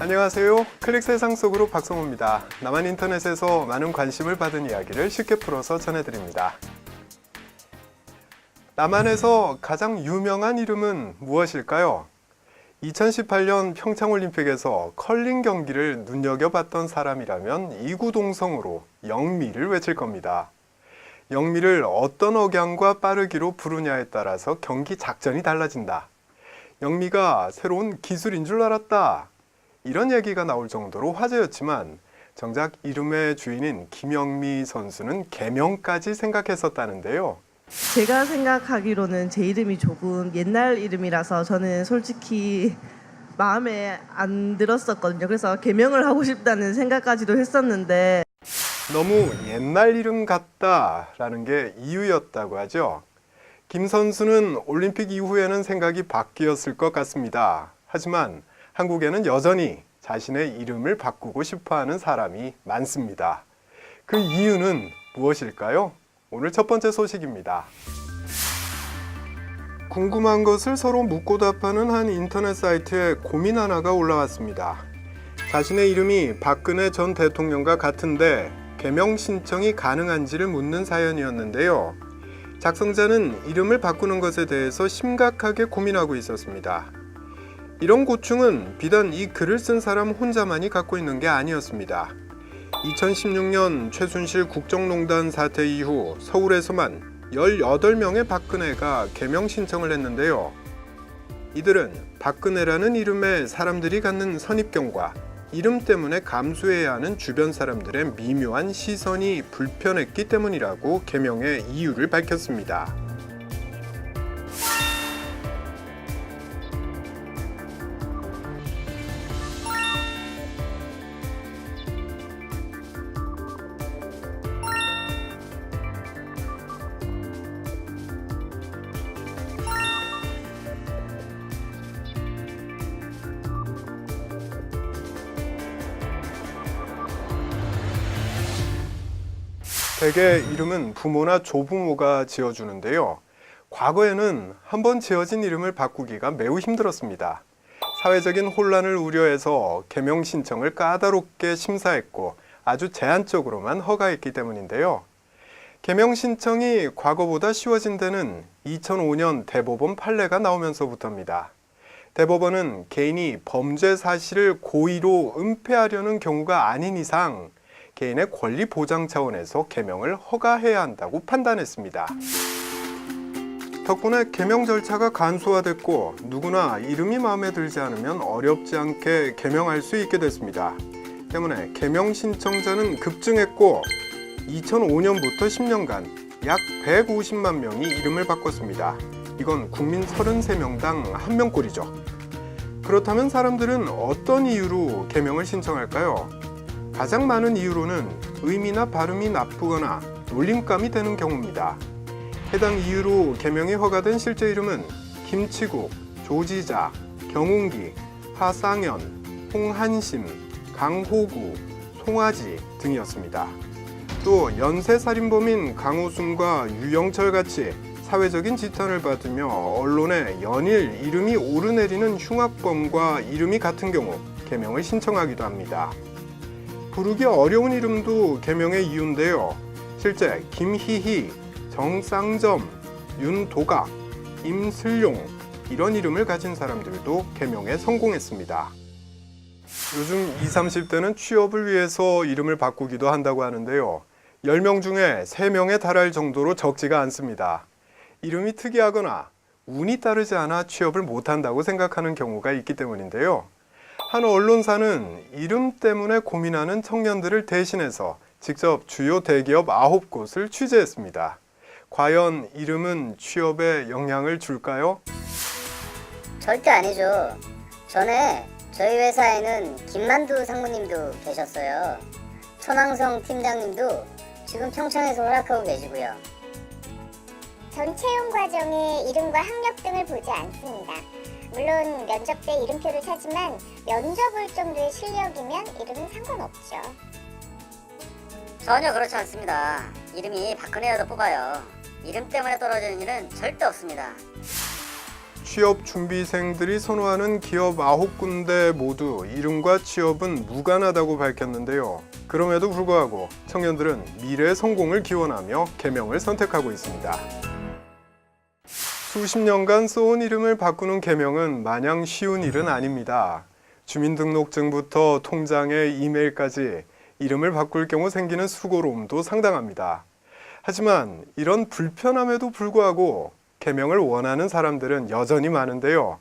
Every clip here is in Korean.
안녕하세요. 클릭 세상 속으로 박성호입니다. 남한 인터넷에서 많은 관심을 받은 이야기를 쉽게 풀어서 전해드립니다. 남한에서 가장 유명한 이름은 무엇일까요? 2018년 평창올림픽에서 컬링 경기를 눈여겨봤던 사람이라면 이구동성으로 영미를 외칠 겁니다. 영미를 어떤 억양과 빠르기로 부르냐에 따라서 경기 작전이 달라진다. 영미가 새로운 기술인 줄 알았다. 이런 얘기가 나올 정도로 화제였지만 정작 이름의 주인인 김영미 선수는 개명까지 생각했었다는데요. 제가 생각하기로는 제 이름이 조금 옛날 이름이라서 저는 솔직히 마음에 안 들었었거든요. 그래서 개명을 하고 싶다는 생각까지도 했었는데 너무 옛날 이름 같다라는 게 이유였다고 하죠. 김 선수는 올림픽 이후에는 생각이 바뀌었을 것 같습니다. 하지만 한국에는 여전히 자신의 이름을 바꾸고 싶어하는 사람이 많습니다. 그 이유는 무엇일까요? 오늘 첫 번째 소식입니다. 궁금한 것을 서로 묻고 답하는 한 인터넷 사이트에 고민 하나가 올라왔습니다. 자신의 이름이 박근혜 전 대통령과 같은데 개명 신청이 가능한지를 묻는 사연이었는데요. 작성자는 이름을 바꾸는 것에 대해서 심각하게 고민하고 있었습니다. 이런 고충은 비단 이 글을 쓴 사람 혼자만이 갖고 있는 게 아니었습니다. 2016년 최순실 국정농단 사태 이후 서울에서만 18명의 박근혜가 개명 신청을 했는데요. 이들은 박근혜라는 이름에 사람들이 갖는 선입견과 이름 때문에 감수해야 하는 주변 사람들의 미묘한 시선이 불편했기 때문이라고 개명의 이유를 밝혔습니다. 대개 이름은 부모나 조부모가 지어주는데요. 과거에는 한번 지어진 이름을 바꾸기가 매우 힘들었습니다. 사회적인 혼란을 우려해서 개명 신청을 까다롭게 심사했고 아주 제한적으로만 허가했기 때문인데요. 개명 신청이 과거보다 쉬워진 데는 2005년 대법원 판례가 나오면서부터입니다. 대법원은 개인이 범죄 사실을 고의로 은폐하려는 경우가 아닌 이상 개인의 권리 보장 차원에서 개명을 허가해야 한다고 판단했습니다. 덕분에 개명 절차가 간소화됐고 누구나 이름이 마음에 들지 않으면 어렵지 않게 개명할 수 있게 됐습니다. 때문에 개명 신청자는 급증했고 2005년부터 10년간 약 150만 명이 이름을 바꿨습니다. 이건 국민 33명당 1명꼴이죠. 그렇다면 사람들은 어떤 이유로 개명을 신청할까요? 가장 많은 이유로는 의미나 발음이 나쁘거나 놀림감이 되는 경우입니다. 해당 이유로 개명이 허가된 실제 이름은 김치국, 조지자, 경운기, 하상현, 홍한심, 강호구, 송아지 등이었습니다. 또 연쇄살인범인 강호순과 유영철 같이 사회적인 지탄을 받으며 언론에 연일 이름이 오르내리는 흉악범과 이름이 같은 경우 개명을 신청하기도 합니다. 부르기 어려운 이름도 개명의 이유인데요. 실제 김희희, 정쌍점, 윤도각, 임슬용 이런 이름을 가진 사람들도 개명에 성공했습니다. 요즘 20, 30대는 취업을 위해서 이름을 바꾸기도 한다고 하는데요. 10명 중에 3명에 달할 정도로 적지가 않습니다. 이름이 특이하거나 운이 따르지 않아 취업을 못한다고 생각하는 경우가 있기 때문인데요. 한 언론사는 이름 때문에 고민하는 청년들을 대신해서 직접 주요 대기업 9곳을 취재했습니다. 과연 이름은 취업에 영향을 줄까요? 절대 아니죠. 전에 저희 회사에는 김만두 상무님도 계셨어요. 천왕성 팀장님도 지금 평창에서 활약하고 계시고요. 전 채용 과정에 이름과 학력 등을 보지 않습니다. 물론 면접 때 이름표를 차지만 면접 볼 정도의 실력이면 이름은 상관없죠. 전혀 그렇지 않습니다. 이름이 박근혜여도 뽑아요. 이름 때문에 떨어지는 일은 절대 없습니다. 취업 준비생들이 선호하는 기업 9군데 모두 이름과 취업은 무관하다고 밝혔는데요. 그럼에도 불구하고 청년들은 미래의 성공을 기원하며 개명을 선택하고 있습니다. 수십 년간 써온 이름을 바꾸는 개명은 마냥 쉬운 일은 아닙니다. 주민등록증부터 통장에 이메일까지 이름을 바꿀 경우 생기는 수고로움도 상당합니다. 하지만 이런 불편함에도 불구하고 개명을 원하는 사람들은 여전히 많은데요.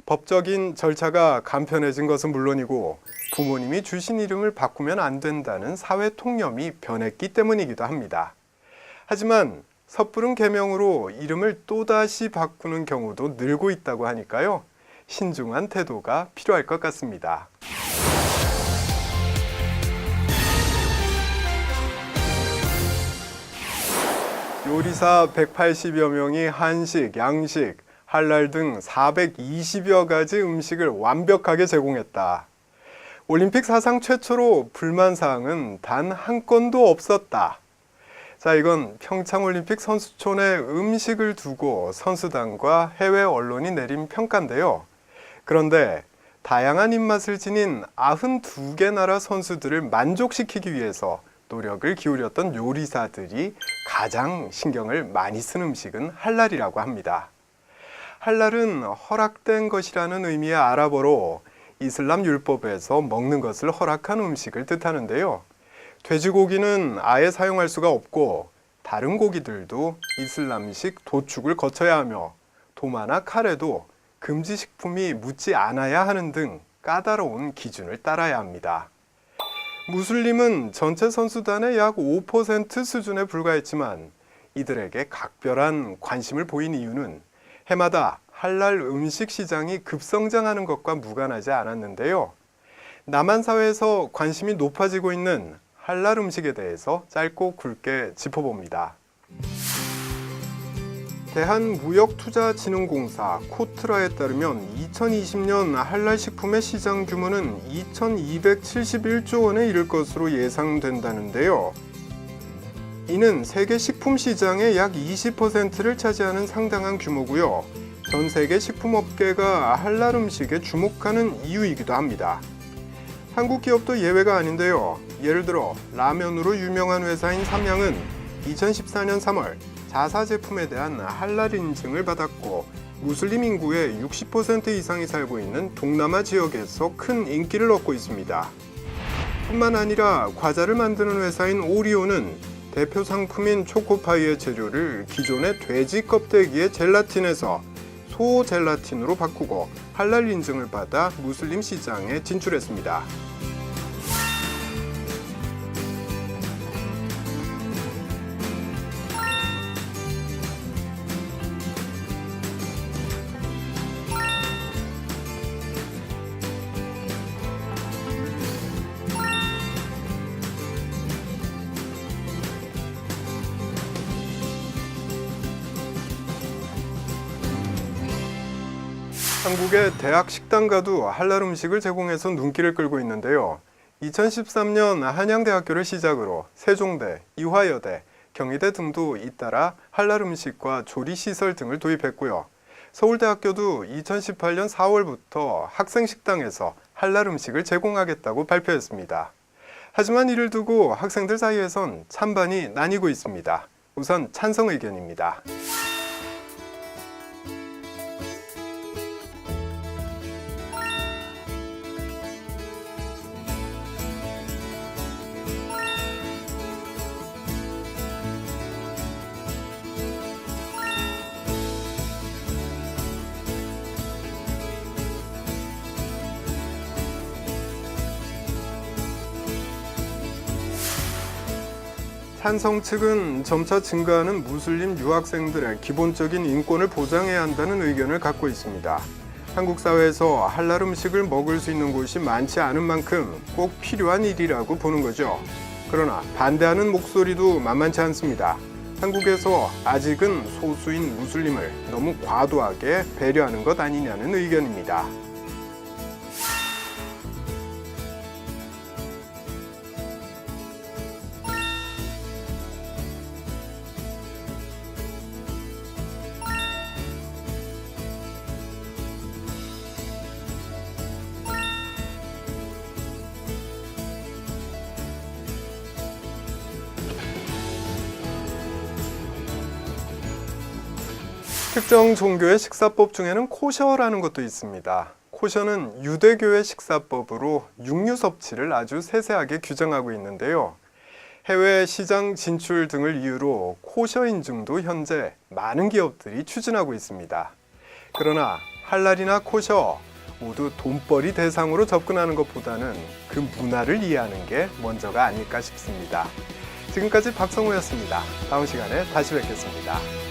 법적인 절차가 간편해진 것은 물론이고 부모님이 주신 이름을 바꾸면 안 된다는 사회 통념이 변했기 때문이기도 합니다. 하지만 섣부른 개명으로 이름을 또다시 바꾸는 경우도 늘고 있다고 하니까요. 신중한 태도가 필요할 것 같습니다. 요리사 180여 명이 한식, 양식, 할랄 등 420여 가지 음식을 완벽하게 제공했다. 올림픽 사상 최초로 불만사항은 단 한 건도 없었다. 자, 이건 평창올림픽 선수촌에 음식을 두고 선수단과 해외 언론이 내린 평가인데요. 그런데 다양한 입맛을 지닌 92개 나라 선수들을 만족시키기 위해서 노력을 기울였던 요리사들이 가장 신경을 많이 쓴 음식은 할랄이라고 합니다. 할랄은 허락된 것이라는 의미의 아랍어로 이슬람 율법에서 먹는 것을 허락한 음식을 뜻하는데요. 돼지고기는 아예 사용할 수가 없고 다른 고기들도 이슬람식 도축을 거쳐야 하며 도마나 칼에도 금지 식품이 묻지 않아야 하는 등 까다로운 기준을 따라야 합니다. 무슬림은 전체 선수단의 약 5% 수준에 불과했지만 이들에게 각별한 관심을 보인 이유는 해마다 할랄 음식 시장이 급성장하는 것과 무관하지 않았는데요. 남한 사회에서 관심이 높아지고 있는 할랄 음식에 대해서 짧고 굵게 짚어봅니다. 대한무역투자진흥공사 코트라에 따르면 2020년 할랄 식품의 시장 규모는 2,271조 원에 이를 것으로 예상된다는데요. 이는 세계 식품 시장의 약 20%를 차지하는 상당한 규모고요. 전 세계 식품업계가 할랄 음식에 주목하는 이유이기도 합니다. 한국 기업도 예외가 아닌데요. 예를 들어 라면으로 유명한 회사인 삼양은 2014년 3월 자사 제품에 대한 할랄 인증을 받았고 무슬림 인구의 60% 이상이 살고 있는 동남아 지역에서 큰 인기를 얻고 있습니다. 뿐만 아니라 과자를 만드는 회사인 오리오는 대표 상품인 초코파이의 재료를 기존의 돼지 껍데기의 젤라틴에서 소 젤라틴으로 바꾸고 할랄 인증을 받아 무슬림 시장에 진출했습니다. 한국의 대학 식당가도 할랄 음식을 제공해서 눈길을 끌고 있는데요. 2013년 한양대학교를 시작으로 세종대, 이화여대, 경희대 등도 잇따라 할랄 음식과 조리시설 등을 도입했고요. 서울대학교도 2018년 4월부터 학생 식당에서 할랄 음식을 제공하겠다고 발표했습니다. 하지만 이를 두고 학생들 사이에선 찬반이 나뉘고 있습니다. 우선 찬성 의견입니다. 찬성 측은 점차 증가하는 무슬림 유학생들의 기본적인 인권을 보장해야 한다는 의견을 갖고 있습니다. 한국 사회에서 할랄 음식을 먹을 수 있는 곳이 많지 않은 만큼 꼭 필요한 일이라고 보는 거죠. 그러나 반대하는 목소리도 만만치 않습니다. 한국에서 아직은 소수인 무슬림을 너무 과도하게 배려하는 것 아니냐는 의견입니다. 특정 종교의 식사법 중에는 코셔라는 것도 있습니다. 코셔는 유대교의 식사법으로 육류 섭취를 아주 세세하게 규정하고 있는데요. 해외 시장 진출 등을 이유로 코셔 인증도 현재 많은 기업들이 추진하고 있습니다. 그러나 할랄이나 코셔 모두 돈벌이 대상으로 접근하는 것보다는 그 문화를 이해하는 게 먼저가 아닐까 싶습니다. 지금까지 박성호였습니다. 다음 시간에 다시 뵙겠습니다.